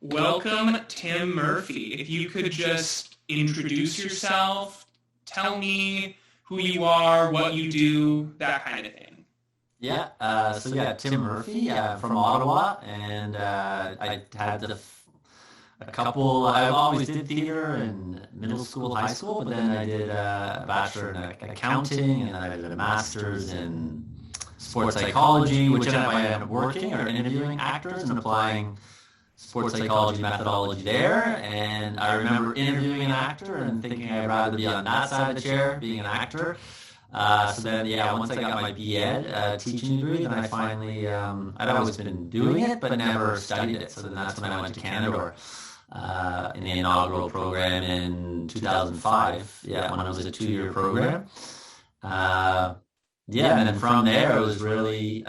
Welcome, Tim Murphy. If you could just introduce yourself, tell me who you are, what you do, that kind of thing. Tim Murphy from Ottawa, and I had a couple. I always did theater in middle school, high school, but then I did a bachelor in accounting, and then I did a master's in sports psychology, which I ended up working or interviewing actors and applying sports psychology methodology there. And I remember interviewing an actor and thinking I'd rather be on that side of the chair, being an actor. Once I got my B.Ed teaching degree, then I finally, I'd always been doing it, but never studied it. So then that's when I went to Canadore in the inaugural program in 2005. Yeah, when it was a 2-year program. And then from there, it was really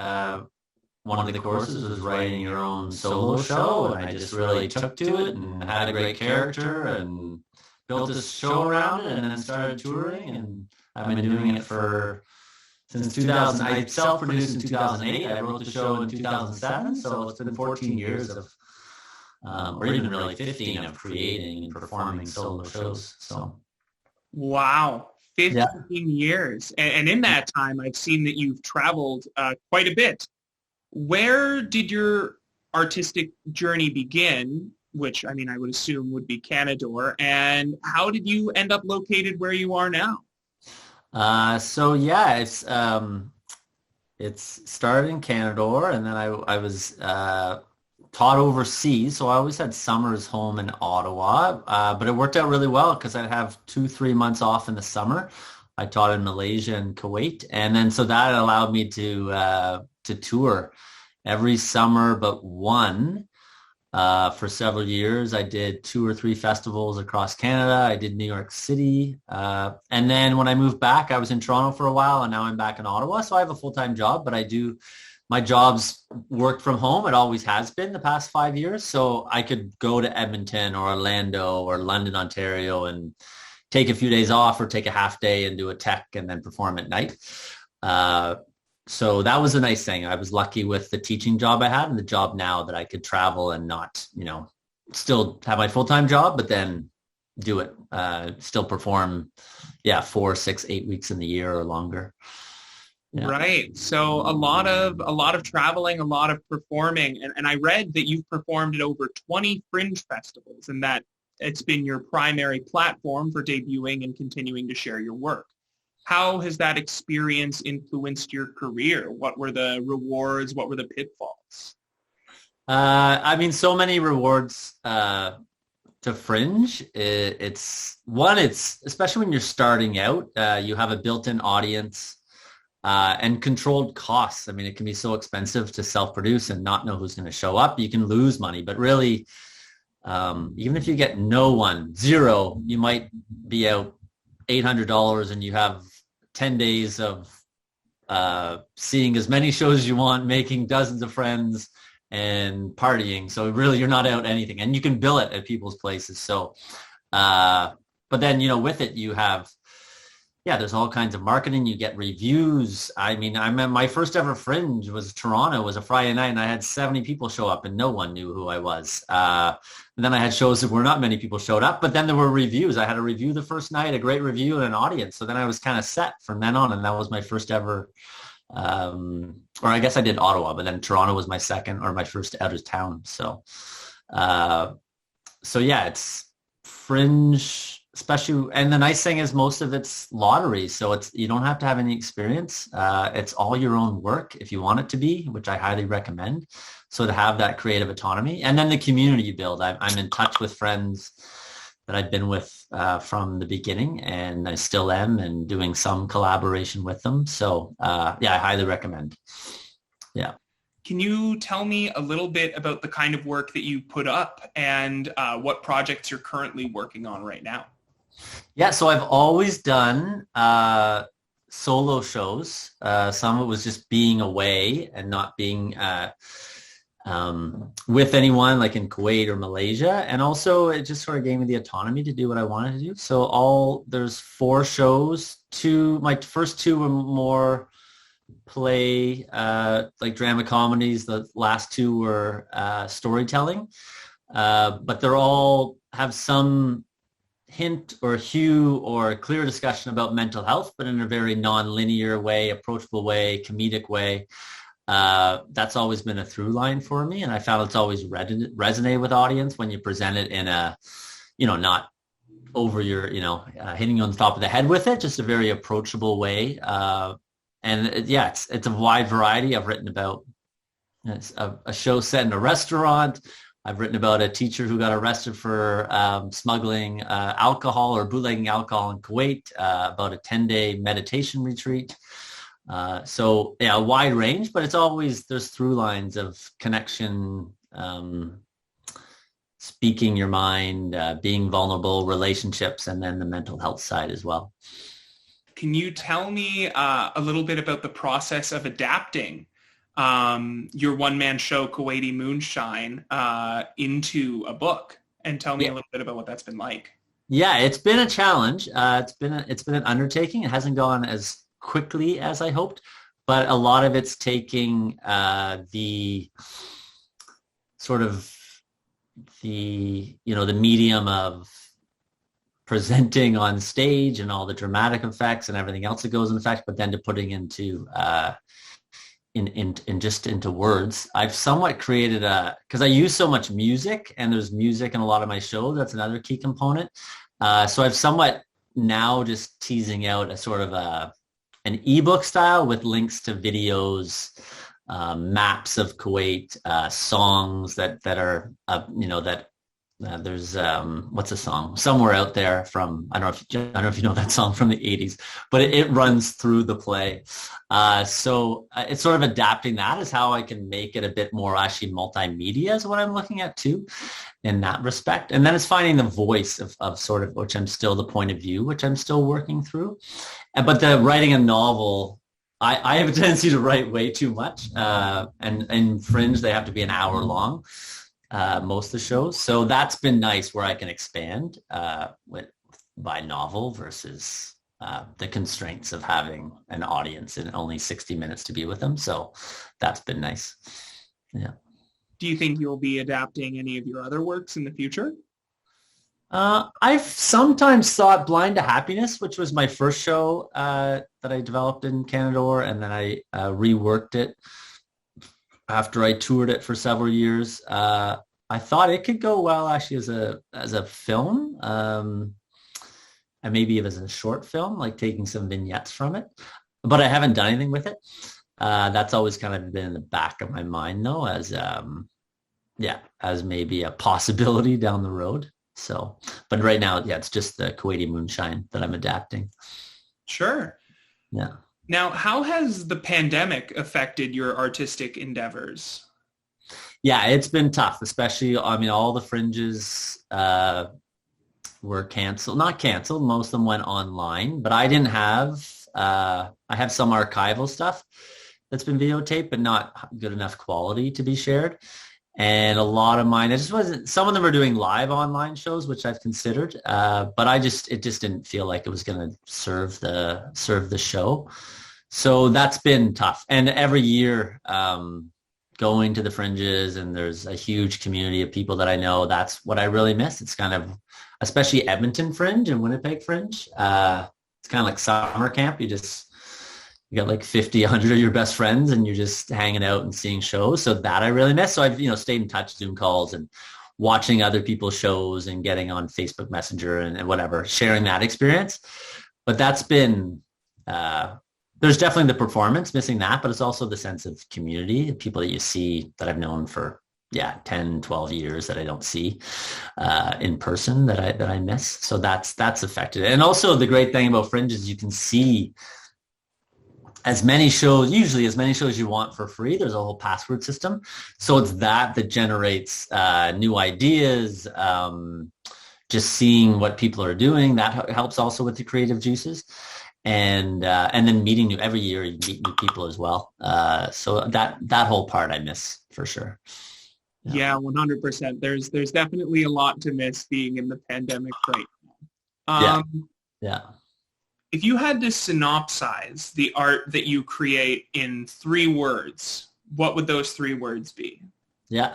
one of the courses was writing your own solo show, and I just really took to it and had a great character and built a show around it, and then started touring, and I've been doing it since 2000. I self-produced in 2008. I wrote the show in 2007, so it's been 14 years of, or even really 15 of creating and performing solo shows. So, Wow, yeah. 15 years. And in that time, I've seen that you've traveled quite a bit. Where did your artistic journey begin? Which, I mean, I would assume would be Canadore. And how did you end up located where you are now? It's started in Canadore, and then I was taught overseas, so I always had summers home in Ottawa. But it worked out really well because I'd have 2-3 months off in the summer. I taught in Malaysia and Kuwait, and then so that allowed me to tour every summer but one. For several years, I did 2 or 3 festivals across Canada. I did New York City. And then when I moved back, I was in Toronto for a while, and now I'm back in Ottawa. So I have a full-time job, but my job's work from home. It always has been the past 5 years. So I could go to Edmonton or Orlando or London, Ontario, and take a few days off or take a half day and do a tech and then perform at night. So that was a nice thing. I was lucky with the teaching job I had and the job now that I could travel and not, still have my full-time job, but then do it, still perform, 4, 6, 8 weeks in the year or longer. Yeah. Right. So a lot of traveling, a lot of performing. And I read that you've performed at over 20 Fringe festivals and that it's been your primary platform for debuting and continuing to share your work. How has that experience influenced your career? What were the rewards? What were the pitfalls? So many rewards to Fringe. It's especially when you're starting out, you have a built-in audience and controlled costs. I mean, it can be so expensive to self-produce and not know who's going to show up. You can lose money, but really, even if you get no one, zero, you might be out $800 and you have 10 days of seeing as many shows as you want, making dozens of friends and partying. So really you're not out anything, and you can bill it at people's places. So, but then, with it, you have, there's all kinds of marketing. You get reviews. I mean, I remember my first ever Fringe was Toronto. It was a Friday night, and I had 70 people show up, and no one knew who I was. And then I had shows where not many people showed up, but then there were reviews. I had a review the first night, a great review, and an audience. So then I was kind of set from then on, and that was my first ever, or I guess I did Ottawa, but then Toronto was my second or my first out of town. It's Fringe. Especially, and the nice thing is most of it's lottery, so you don't have to have any experience. It's all your own work if you want it to be, which I highly recommend. So to have that creative autonomy, and then the community you build. I'm in touch with friends that I've been with from the beginning, and I still am, and doing some collaboration with them. So I highly recommend. Yeah. Can you tell me a little bit about the kind of work that you put up and what projects you're currently working on right now? Yeah, so I've always done solo shows. Some of it was just being away and not being with anyone, like in Kuwait or Malaysia. And also it just sort of gave me the autonomy to do what I wanted to do. So there's 4 shows. My first 2 were more play, like drama comedies. The last 2 were storytelling. but they're all have some hint or hue or clear discussion about mental health, but in a very non-linear way, approachable way, comedic way. That's always been a through line for me. And I found it's always resonate with audience when you present it in a, not over your, hitting you on the top of the head with it, just a very approachable way. It's a wide variety. I've written about a show set in a restaurant. I've written about a teacher who got arrested for smuggling alcohol or bootlegging alcohol in Kuwait, about a 10-day meditation retreat. A wide range, but it's always, there's through lines of connection, speaking your mind, being vulnerable, relationships, and then the mental health side as well. Can you tell me a little bit about the process of adapting your one-man show, Kuwaiti Moonshine, into a book, and tell me a little bit about what that's been like? Yeah, it's been a challenge. It's been an undertaking. It hasn't gone as quickly as I hoped, but a lot of it's taking the medium of presenting on stage and all the dramatic effects and everything else that goes in effect, but then to putting into into words. I've somewhat created because I use so much music, and there's music in a lot of my show. That's another key component. So I've somewhat now just teasing out a sort of an ebook style with links to videos, maps of Kuwait, songs that are, there's what's a song somewhere out there from, I don't know if you know that song from the 80s, but it runs through the play. So it's sort of adapting that is how I can make it a bit more actually multimedia is what I'm looking at too in that respect. And then it's finding the voice of sort of, which I'm still the point of view, which I'm still working through. But the writing a novel, I have a tendency to write way too much. And in Fringe, they have to be an hour long. Most of the shows. So that's been nice where I can expand by novel versus the constraints of having an audience and only 60 minutes to be with them. So that's been nice. Yeah. Do you think you'll be adapting any of your other works in the future? I've sometimes thought Blind to Happiness, which was my first show that I developed in Canadore, and then I reworked it after I toured it for several years. I thought it could go well actually as a film, and maybe even as a short film, like taking some vignettes from it. But I haven't done anything with it. That's always kind of been in the back of my mind though, as maybe a possibility down the road. So, but right now, it's just the Kuwaiti Moonshine that I'm adapting. Sure. Yeah. Now, how has the pandemic affected your artistic endeavors? Yeah, it's been tough, especially, all the Fringes were canceled. Not canceled, most of them went online, but I didn't have, I have some archival stuff that's been videotaped, but not good enough quality to be shared. And a lot of mine, it just wasn't, some of them are doing live online shows, which I've considered, but it just didn't feel like it was going to serve the show. So that's been tough. And every year, going to the Fringes, and there's a huge community of people that I know, that's what I really miss. It's kind of, especially Edmonton Fringe and Winnipeg Fringe. It's kind of like summer camp. You got like 50, 100 of your best friends and you're just hanging out and seeing shows. So that I really miss. So I've, stayed in touch, Zoom calls and watching other people's shows and getting on Facebook Messenger and whatever, sharing that experience. But that's been, there's definitely the performance, missing that, but it's also the sense of community, people that you see that I've known for 10, 12 years that I don't see in person that I miss. So that's affected it. And also the great thing about Fringe is you can see as many shows you want for free. There's a whole password system. So it's that generates new ideas, just seeing what people are doing. That helps also with the creative juices. And then meeting every year, you meet new people as well. So that whole part I miss for sure. Yeah, 100%. There's definitely a lot to miss being in the pandemic right now. Yeah. If you had to synopsize the art that you create in 3 words, what would those 3 words be? Yeah,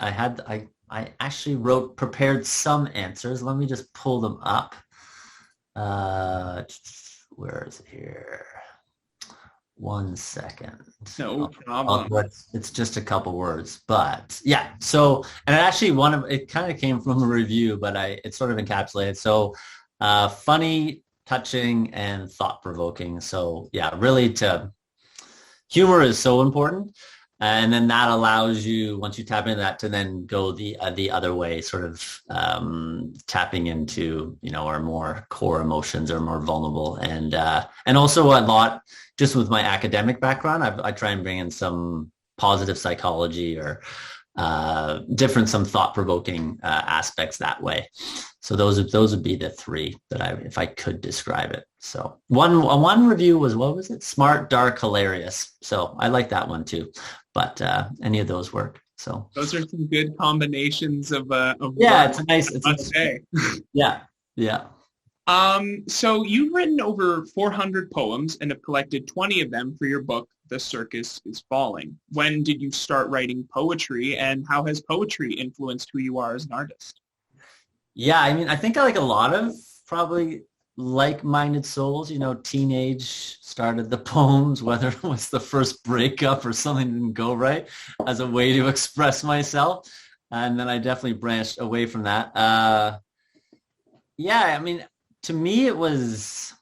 I actually prepared some answers. Let me just pull them up. Where is it here? 1 second. No problem. It's just a couple words, but yeah. So, and actually it kind of came from a review, but it's sort of encapsulated. So, funny, touching, and thought-provoking. So yeah, really humor is so important. And then that allows you, once you tap into that, to then go the other way, sort of tapping into, our more core emotions, or more vulnerable. And also a lot, just with my academic background, I try and bring in some positive psychology, or some thought-provoking aspects that way. So those would be the three that if I could describe it. So one review was, what was it? Smart, dark, hilarious. So I like that one too. But any of those work. So those are some good combinations of yeah, it's a nice. Yeah. So you've written over 400 poems and have collected 20 of them for your book, The Circus is Falling. When did you start writing poetry, and how has poetry influenced who you are as an artist? Yeah, I mean, I think I like a lot of probably like-minded souls. Teenage started the poems, whether it was the first breakup or something didn't go right, as a way to express myself. And then I definitely branched away from that. Yeah, I mean, to me, it was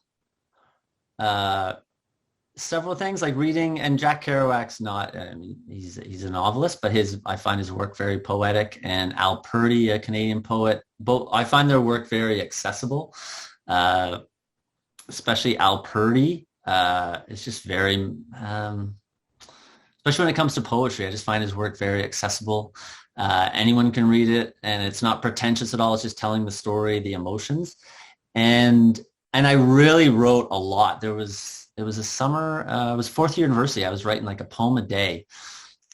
several things, like reading, and Jack Kerouac's not, I mean, he's a novelist, but I find his work very poetic, and Al Purdy, a Canadian poet, both, I find their work very accessible, especially Al Purdy. It's just very, especially when it comes to poetry, I just find his work very accessible. Anyone can read it, and it's not pretentious at all. It's just telling the story, the emotions. And I really wrote a lot. It was a summer, it was fourth year university. I was writing like a poem a day.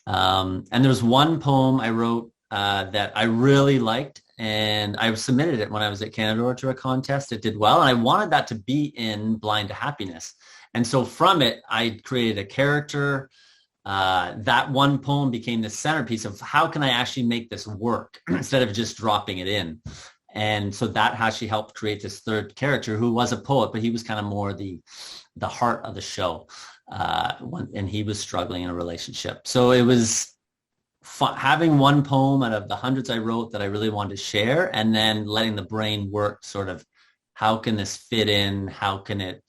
And there was one poem I wrote that I really liked, and I submitted it when I was at Canadore to a contest. It did well, and I wanted that to be in Blind to Happiness. And so from it, I created a character. That one poem became the centerpiece of how can I actually make this work instead of just dropping it in. And so that actually helped create this third character, who was a poet, but he was kind of more the heart of the show. And he was struggling in a relationship. So it was having one poem out of the hundreds I wrote that I really wanted to share, and then letting the brain work, sort of, how can this fit in? How can it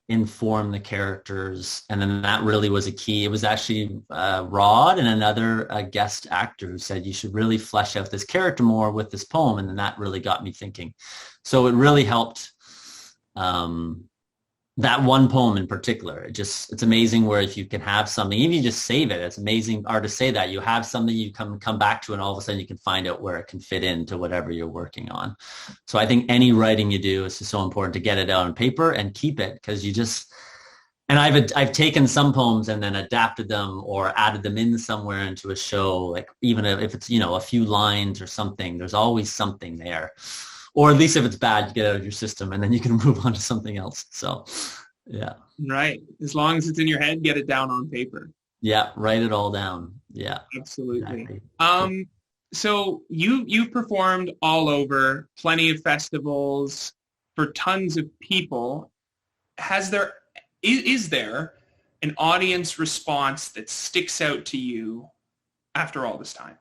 inform the characters? And then that really was a key. It was actually Rod and another guest actor who said, you should really flesh out this character more with this poem. And then that really got me thinking. So it really helped, that one poem in particular. It's amazing where if you can have something, even you just save it, it's amazing. Or to say that you have something you come back to, and all of a sudden you can find out where it can fit into whatever you're working on. So I think any writing you do is just so important to get it out on paper and keep it, because and I've taken some poems and then adapted them or added them in somewhere into a show, like even if it's, a few lines or something, there's always something there. Or at least if it's bad, you get it out of your system and then you can move on to something else. So, yeah. Right. As long as it's in your head, get it down on paper. Yeah. Write it all down. Yeah. Absolutely. Exactly. So you've performed all over, plenty of festivals, for tons of people. Is there an audience response that sticks out to you after all this time?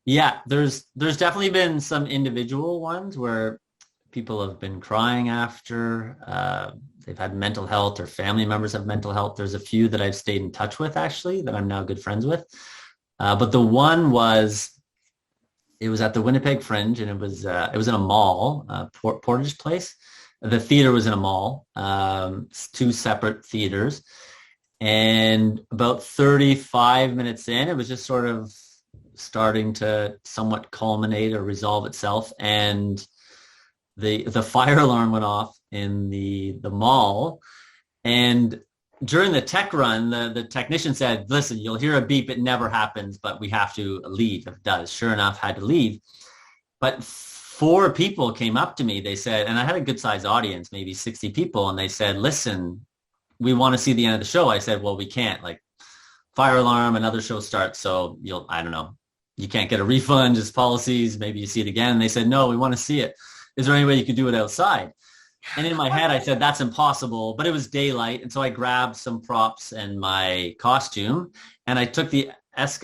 Yeah, there's definitely been some individual ones where people have been crying after. They've had mental health, or family members have mental health. There's a few that I've stayed in touch with, actually, that I'm now good friends with. But the one it was at the Winnipeg Fringe, and it was in a mall, Portage Place. The theater was in a mall, two separate theaters. And about 35 minutes in, it was just sort of starting to somewhat culminate or resolve itself, and the fire alarm went off in the mall. And during the tech run, the technician said, listen, you'll hear a beep, it never happens, but we have to leave if it does. Sure enough, had to leave. But 4 people came up to me, they said, and I had a good sized audience, maybe 60 people, and they said, listen, we want to see the end of the show. I said, well, we can't, like, fire alarm, another show starts, so I don't know, you can't get a refund, just policies. Maybe you see it again. And they said, no, we want to see it. Is there any way you could do it outside? And in my head, I said, that's impossible. But it was daylight. And so I grabbed some props and my costume, and I took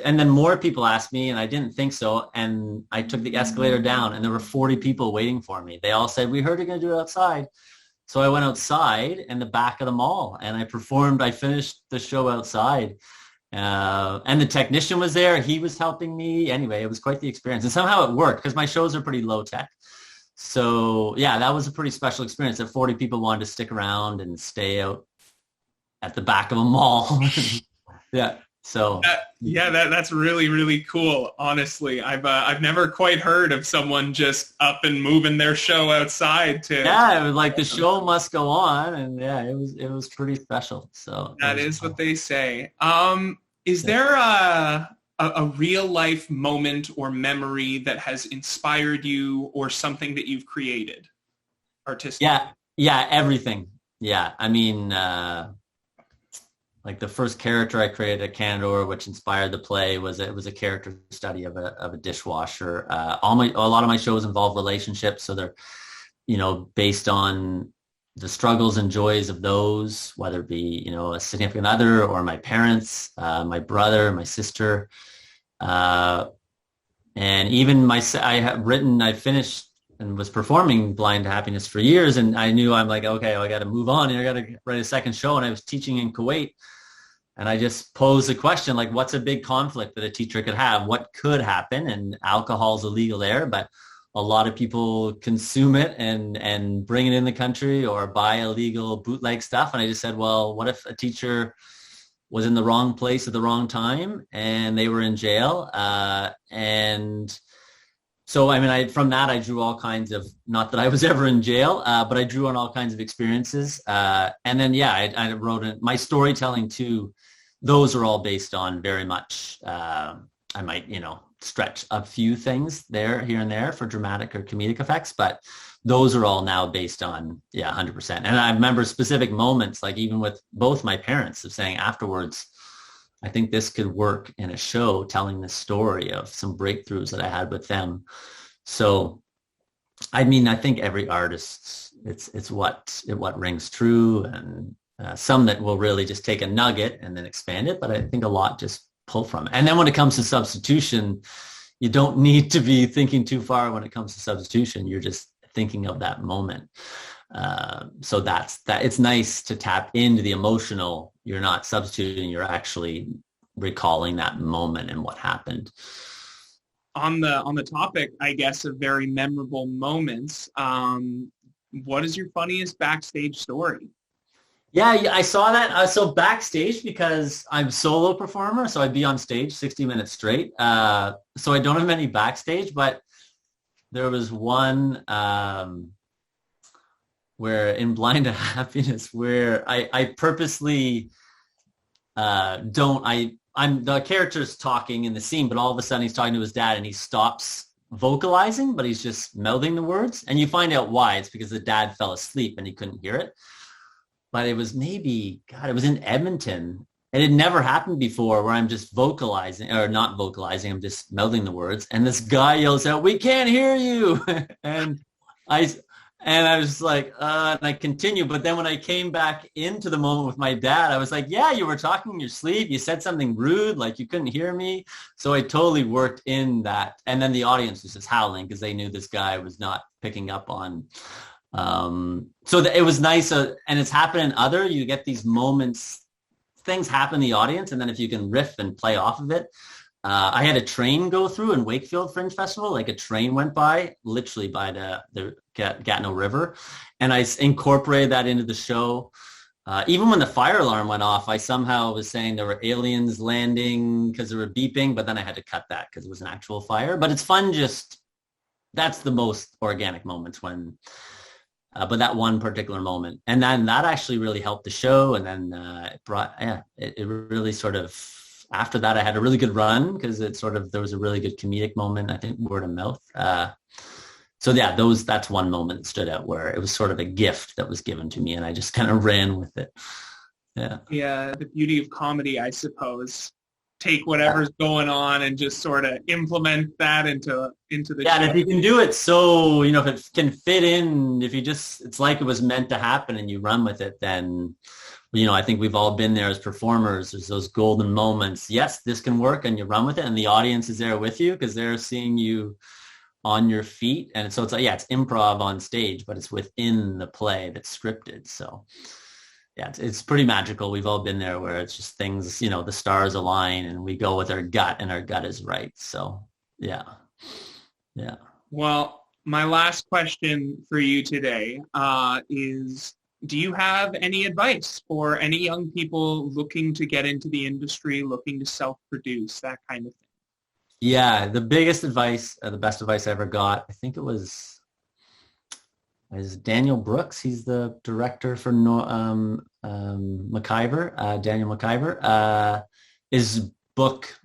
and then more people asked me, and I didn't think so. And I took the escalator down, and there were 40 people waiting for me. They all said, we heard you're going to do it outside. So I went outside in the back of the mall, and I finished the show outside. And the technician was there. He was helping me. Anyway, it was quite the experience. And somehow it worked because my shows are pretty low tech. So yeah, that was a pretty special experience that 40 people wanted to stick around and stay out at the back of a mall. Yeah. So that's really, really cool. Honestly, I've never quite heard of someone just up and moving their show outside to. Yeah, it was like the show must go on, and yeah, it was pretty special. So that is what they say. Is there a real life moment or memory that has inspired you, or something that you've created artistically? Yeah, everything. Yeah, I mean. Like the first character I created at Canadore, which inspired the play, was a character study of a dishwasher. A lot of my shows involve relationships, so they're, based on the struggles and joys of those, whether it be, a significant other or my parents, my brother, my sister, and even I finished and was performing Blind to Happiness for years. And I knew I'm like, okay, I got to move on and I got to write a second show. And I was teaching in Kuwait. And I just posed a question, like, what's a big conflict that a teacher could have? What could happen? And alcohol's illegal there, but a lot of people consume it and bring it in the country or buy illegal bootleg stuff. And I just said, well, what if a teacher was in the wrong place at the wrong time and they were in jail? And so, I mean, from that, I drew all kinds of, not that I was ever in jail, but I drew on all kinds of experiences. And then, I wrote my storytelling too. Those are all based on very much, I might, stretch a few things here and there for dramatic or comedic effects, but those are all now based on, 100%. And I remember specific moments, like even with both my parents, of saying afterwards, I think this could work in a show, telling the story of some breakthroughs that I had with them. So, I mean, I think every artist, it's what rings true, and some that will really just take a nugget and then expand it. But I think a lot just pull from it. And then when it comes to substitution, you don't need to be thinking too far when it comes to substitution. You're just thinking of that moment. So that it's nice to tap into the emotional. You're not substituting, you're actually recalling that moment and what happened. On the topic, I guess, of very memorable moments, what is your funniest backstage story? Yeah, I saw that. So backstage, because I'm a solo performer, so I'd be on stage 60 minutes straight. So I don't have any backstage, but there was one where in Blind to Happiness, where I purposely I'm the character's talking in the scene, but all of a sudden he's talking to his dad and he stops vocalizing, but he's just mouthing the words. And you find out why. It's because the dad fell asleep and he couldn't hear it. But it was it was in Edmonton. And it never happened before, where I'm just vocalizing, or not vocalizing, I'm just mouthing the words. And this guy yells out, "We can't hear you." and I was just like, and I continue. But then when I came back into the moment with my dad, I was like, yeah, you were talking in your sleep. You said something rude, like you couldn't hear me. So I totally worked in that. And then the audience was just howling because they knew this guy was not picking up on. So it was nice. And it's happened in you get these moments, things happen in the audience. And then if you can riff and play off of it. I had a train go through in Wakefield Fringe Festival. Like a train went by, literally by the Gatineau River. And I incorporated that into the show. Even when the fire alarm went off, I somehow was saying there were aliens landing because they were beeping, but then I had to cut that because it was an actual fire. But it's fun, that's the most organic moments when, but that one particular moment. And then that actually really helped the show. And then it really sort of, after that, I had a really good run because there was a really good comedic moment, I think, word of mouth. So yeah, that's one moment that stood out, where it was sort of a gift that was given to me and I just kind of ran with it. Yeah. Yeah. The beauty of comedy, I suppose. take whatever's going on and just sort of implement that into the Yeah, show. and if you can do it so, if it can fit in, if you just, it's like it was meant to happen and you run with it, then, I think we've all been there as performers. There's those golden moments. Yes, this can work, and you run with it, and the audience is there with you because they're seeing you on your feet. And so it's like, yeah, it's improv on stage, but it's within the play that's scripted. So yeah, it's pretty magical. We've all been there where it's just things, the stars align and we go with our gut and our gut is right. So yeah. Yeah. Well, my last question for you today is, do you have any advice for any young people looking to get into the industry, looking to self-produce, that kind of thing? Yeah, the biggest advice, the best advice I ever got, I think it was Daniel Brooks. He's the director for McIver, Daniel McIver, is book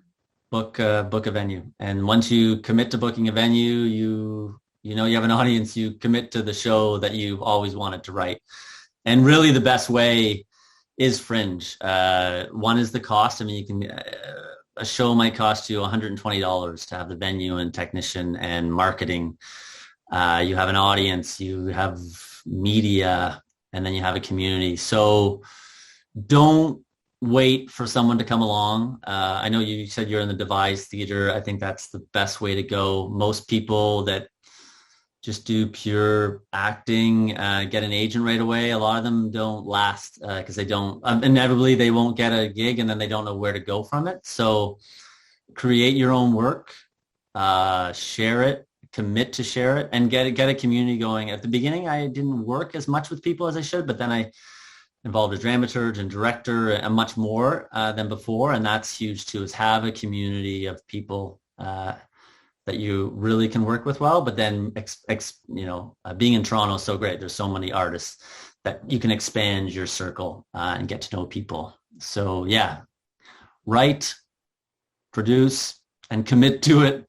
a venue. And once you commit to booking a venue, you have an audience, you commit to the show that you've always wanted to write. And really the best way is Fringe. One is the cost. I mean, you can, a show might cost you $120 to have the venue and technician and marketing. You have an audience, you have media, and then you have a community. So don't wait for someone to come along. I know you said you're in the devised theater. I think that's the best way to go. Most people that just do pure acting, get an agent right away. A lot of them don't last because they don't, inevitably they won't get a gig and then they don't know where to go from it. So create your own work, share it, commit to share it, and get a community going. At the beginning, I didn't work as much with people as I should, but then I involved a dramaturg and director and much more than before. And that's huge too, is have a community of people that you really can work with well. But then, being in Toronto is so great. There's so many artists that you can expand your circle and get to know people. So yeah, write, produce, and commit to it.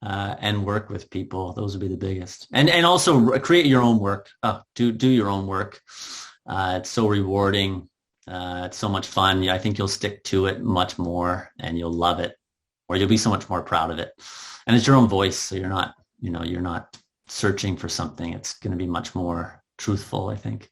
And work with people. Those would be the biggest. And also create your own work. Do your own work. It's so rewarding. It's so much fun. I think you'll stick to it much more and you'll love it, or you'll be so much more proud of it. And it's your own voice. So you're not searching for something. It's going to be much more truthful, I think.